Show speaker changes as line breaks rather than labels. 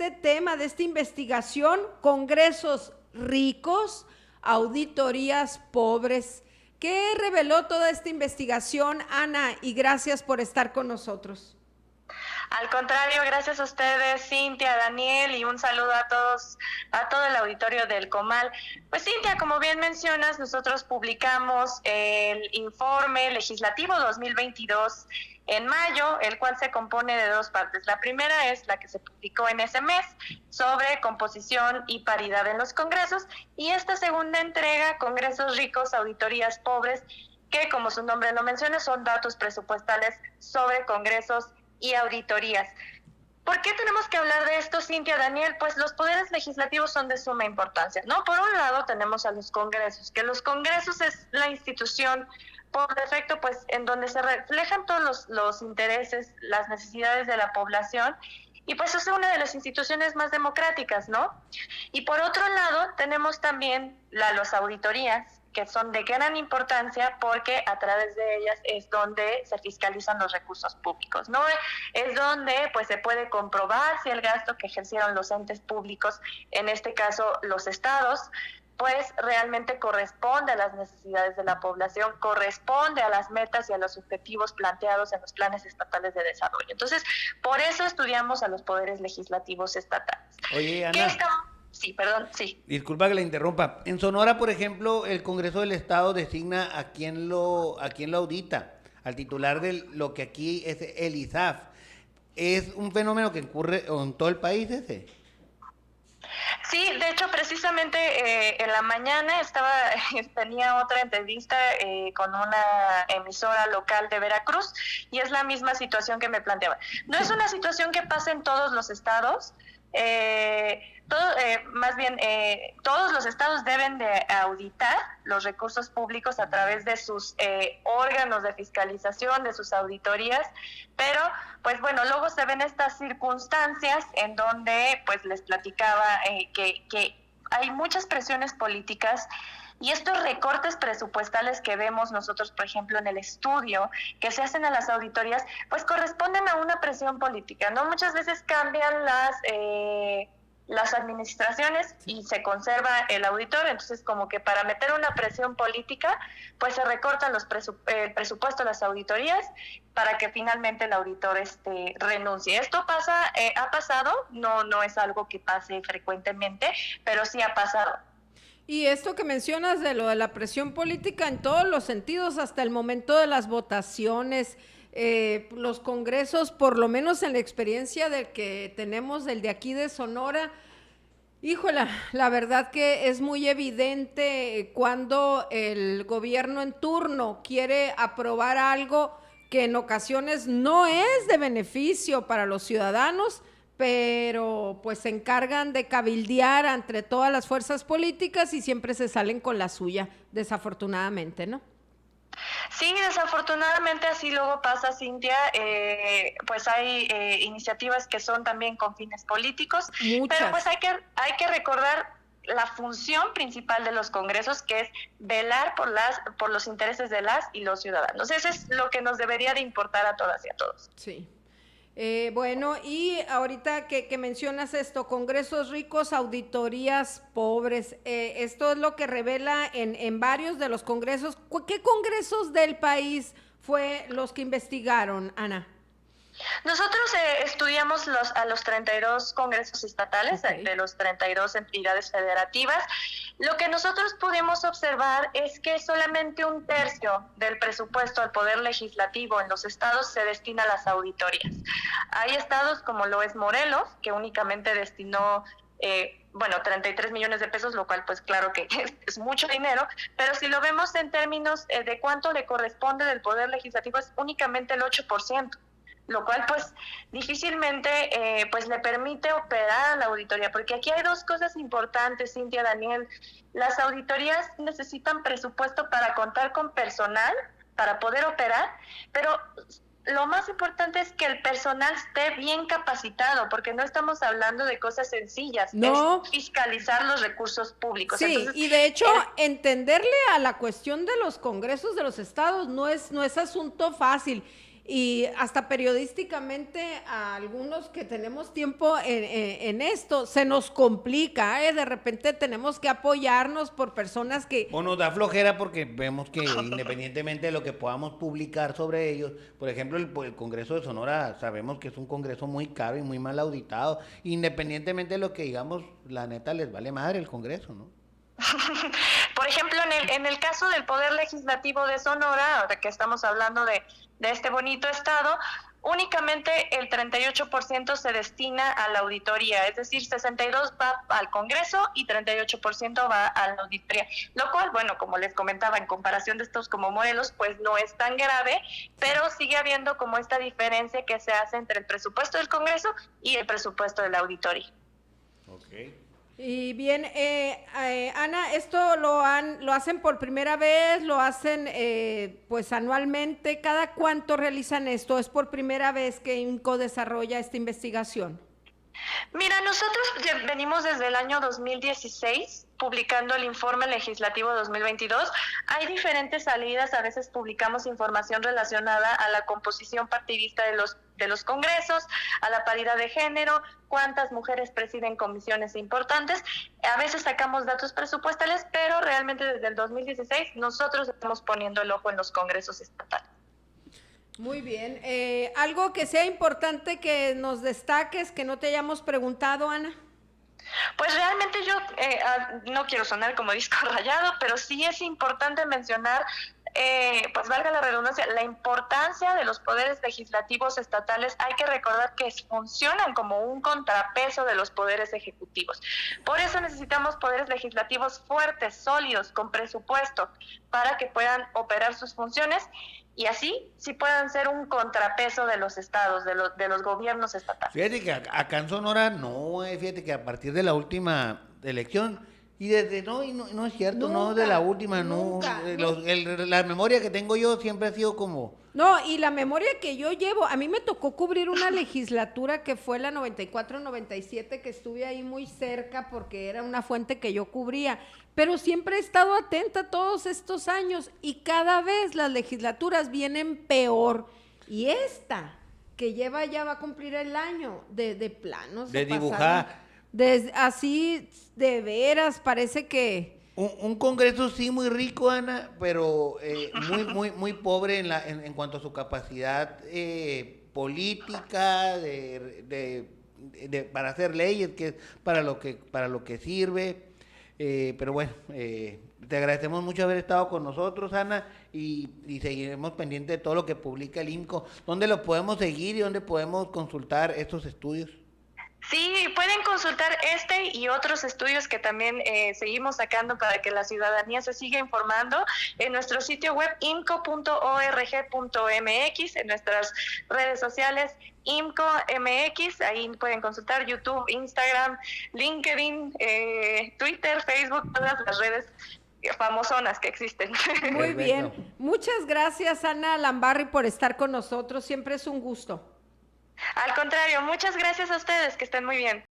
este tema, de esta investigación, congresos ricos, auditorías pobres. ¿Qué reveló toda esta investigación, Ana? Y gracias por estar con nosotros.
Al contrario, gracias a ustedes, Cintia, Daniel, y un saludo a todos, a todo el auditorio del Comal. Pues Cintia, como bien mencionas, nosotros publicamos el informe legislativo 2022 en mayo, el cual se compone de dos partes. La primera es la que se publicó en ese mes sobre composición y paridad en los congresos, y esta segunda entrega, congresos ricos, auditorías pobres, que como su nombre lo menciona, son datos presupuestales sobre congresos y auditorías. ¿Por qué tenemos que hablar de esto, Cintia, Daniel? Pues los poderes legislativos son de suma importancia, ¿no? Por un lado tenemos a los congresos, que los congresos es la institución por defecto, pues en donde se reflejan todos los intereses, las necesidades de la población, y pues es una de las instituciones más democráticas, ¿no? Y por otro lado tenemos también las auditorías, que son de gran importancia porque a través de ellas es donde se fiscalizan los recursos públicos, ¿no? Es donde pues se puede comprobar si el gasto que ejercieron los entes públicos, en este caso los estados, pues realmente corresponde a las necesidades de la población, corresponde a las metas y a los objetivos planteados en los planes estatales de desarrollo. Entonces, por eso estudiamos a los poderes legislativos estatales.
Oye, Ana.
Sí, perdón, sí.
Disculpa que la interrumpa. En Sonora, por ejemplo, el Congreso del Estado designa a quien lo audita, al titular de lo que aquí es el ISAF. ¿Es un fenómeno que ocurre en todo el país ese?
Sí, de hecho, precisamente en la mañana tenía otra entrevista con una emisora local de Veracruz, y es la misma situación que me planteaba. No es una situación que pasa en todos los estados. Más bien todos los estados deben de auditar los recursos públicos a través de sus órganos de fiscalización, de sus auditorías, pero pues bueno, luego se ven estas circunstancias en donde pues les platicaba que hay muchas presiones políticas. Y estos recortes presupuestales que vemos nosotros, por ejemplo, en el estudio que se hacen a las auditorías, pues corresponden a una presión política, ¿no? Muchas veces cambian las administraciones y se conserva el auditor, entonces como que para meter una presión política, pues se recortan el presupuesto de las auditorías para que finalmente el auditor renuncie. Esto ha pasado, no es algo que pase frecuentemente, pero sí ha pasado.
Y esto que mencionas de lo de la presión política en todos los sentidos, hasta el momento de las votaciones, los congresos, por lo menos en la experiencia del que tenemos, del de aquí de Sonora, híjola, la verdad que es muy evidente cuando el gobierno en turno quiere aprobar algo que en ocasiones no es de beneficio para los ciudadanos, pero pues se encargan de cabildear entre todas las fuerzas políticas y siempre se salen con la suya, desafortunadamente, ¿no?
Sí, desafortunadamente así luego pasa, Cintia. Pues hay iniciativas que son también con fines políticos.
Muchas.
Pero pues hay que recordar la función principal de los congresos, que es velar por los intereses de las y los ciudadanos. Eso es lo que nos debería de importar a todas y a todos.
Sí. Bueno, y ahorita que mencionas esto, congresos ricos, auditorías pobres, esto es lo que revela en varios de los congresos. ¿Qué congresos del país fue los que investigaron, Ana?
Nosotros estudiamos a los 32 congresos estatales, okay, de los 32 entidades federativas. Lo que nosotros pudimos observar es que solamente 1/3 del presupuesto al Poder Legislativo en los estados se destina a las auditorías. Hay estados como lo es Morelos, que únicamente destinó 33 millones de pesos, lo cual pues claro que es mucho dinero, pero si lo vemos en términos de cuánto le corresponde del Poder Legislativo, es únicamente el 8%. Lo cual pues difícilmente pues le permite operar a la auditoría, porque aquí hay dos cosas importantes, Cintia, Daniel. Las auditorías necesitan presupuesto para contar con personal, para poder operar, pero lo más importante es que el personal esté bien capacitado, porque no estamos hablando de cosas sencillas,
no.
Es fiscalizar los recursos públicos.
Sí, entonces, y de hecho entenderle a la cuestión de los congresos de los estados no es asunto fácil. y hasta periodísticamente a algunos que tenemos tiempo en esto, se nos complica, de repente tenemos que apoyarnos por personas que...
O nos da flojera porque vemos que independientemente de lo que podamos publicar sobre ellos, por ejemplo, el Congreso de Sonora, sabemos que es un congreso muy caro y muy mal auditado, independientemente de lo que digamos, la neta les vale madre el Congreso, ¿no?
Por ejemplo, en el caso del Poder Legislativo de Sonora, ahora que estamos hablando de este bonito estado, únicamente el 38% se destina a la auditoría, es decir, 62% va al Congreso y 38% va a la auditoría, lo cual, bueno, como les comentaba, en comparación de estos como Morelos, pues no es tan grave, pero sigue habiendo como esta diferencia que se hace entre el presupuesto del Congreso y el presupuesto de la auditoría.
Ok.
Y bien, Ana, ¿esto lo hacen por primera vez? ¿Lo hacen pues anualmente? ¿Cada cuánto realizan esto? ¿Es por primera vez que INCO desarrolla esta investigación?
Mira, nosotros venimos desde el año 2016 publicando el informe legislativo 2022. Hay diferentes salidas, a veces publicamos información relacionada a la composición partidista de los congresos, a la paridad de género, cuántas mujeres presiden comisiones importantes. A veces sacamos datos presupuestales, pero realmente desde el 2016 nosotros estamos poniendo el ojo en los congresos estatales.
Muy bien. ¿Algo que sea importante que nos destaques, que no te hayamos preguntado, Ana?
Pues realmente yo no quiero sonar como disco rayado, pero sí es importante mencionar, pues valga la redundancia, la importancia de los poderes legislativos estatales. Hay que recordar que funcionan como un contrapeso de los poderes ejecutivos. Por eso necesitamos poderes legislativos fuertes, sólidos, con presupuesto, para que puedan operar sus funciones y así sí puedan ser un contrapeso de los estados, de los gobiernos estatales.
Fíjate que acá en Sonora no, fíjate que a partir de la última elección, y desde, no es cierto,
Nunca,
no de la última,
nunca,
la memoria que tengo yo siempre ha sido como...
No, y la memoria que yo llevo, a mí me tocó cubrir una legislatura que fue la 94-97, que estuve ahí muy cerca porque era una fuente que yo cubría, pero siempre he estado atenta todos estos años y cada vez las legislaturas vienen peor. Y esta, que lleva ya va a cumplir el año de planos.
De dibujar.
Así, de veras, parece que...
Un Congreso sí muy rico, Ana, pero muy pobre en cuanto a su capacidad política para hacer leyes, que es para lo que sirve. Pero bueno, te agradecemos mucho haber estado con nosotros, Ana, y seguiremos pendientes de todo lo que publica el INCO. ¿Dónde lo podemos seguir y dónde podemos consultar estos estudios?
Sí, pueden consultar este y otros estudios que también seguimos sacando para que la ciudadanía se siga informando en nuestro sitio web imco.org.mx, en nuestras redes sociales IMCO.mx, ahí pueden consultar YouTube, Instagram, LinkedIn, Twitter, Facebook, todas las redes famosonas que existen.
Muy bien.
Perfecto.
Muchas gracias, Ana Lambarri, por estar con nosotros. Siempre es un gusto.
Al contrario, muchas gracias a ustedes, que estén muy bien.